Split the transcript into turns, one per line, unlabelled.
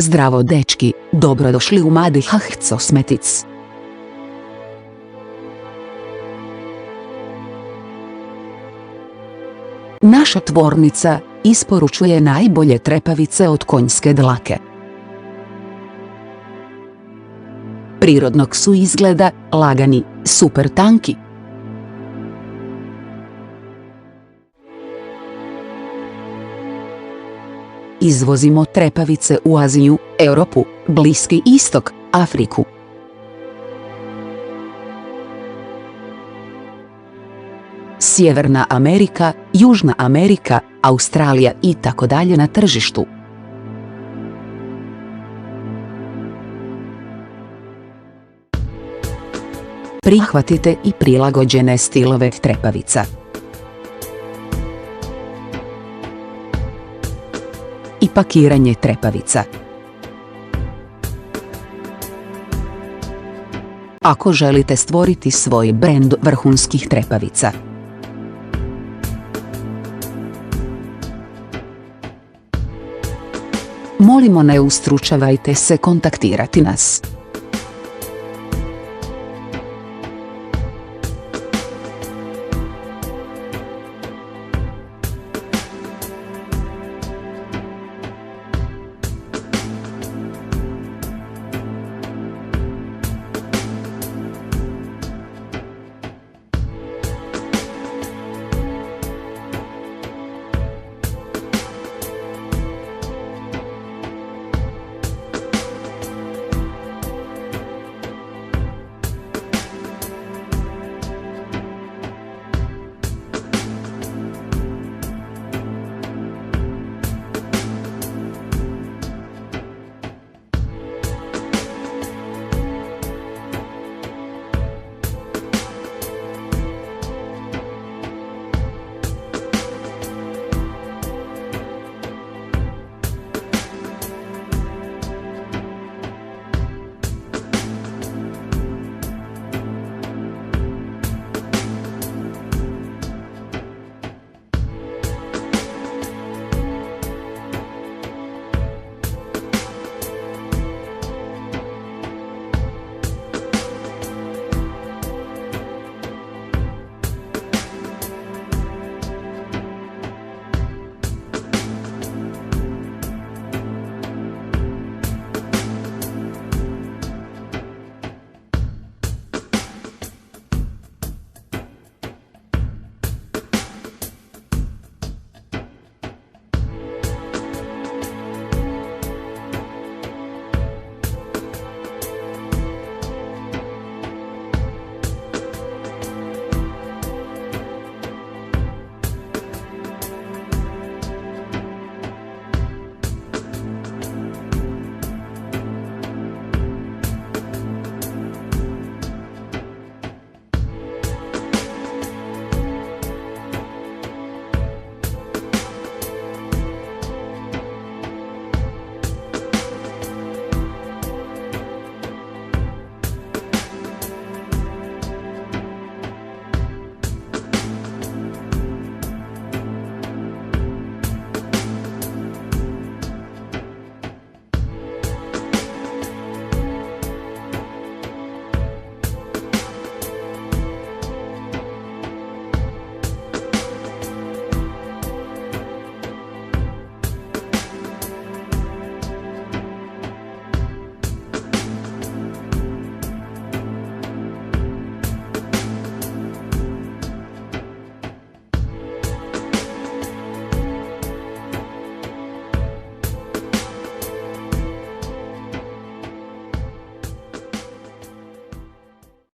Zdravo dečki, dobrodošli u Madihah Cosmetics. Naša tvornica isporučuje najbolje trepavice od konjske dlake. Prirodnog su izgleda, lagani, super tanki. Izvozimo trepavice u Aziju, Europu, Bliski istok, Afriku. Sjeverna Amerika, Južna Amerika, Australija i tako dalje na tržištu. Prihvatite i prilagođene stilove trepavica. I pakiranje trepavica. Ako želite stvoriti svoj brend vrhunskih trepavica, molimo ne ustručavajte se kontaktirati nas.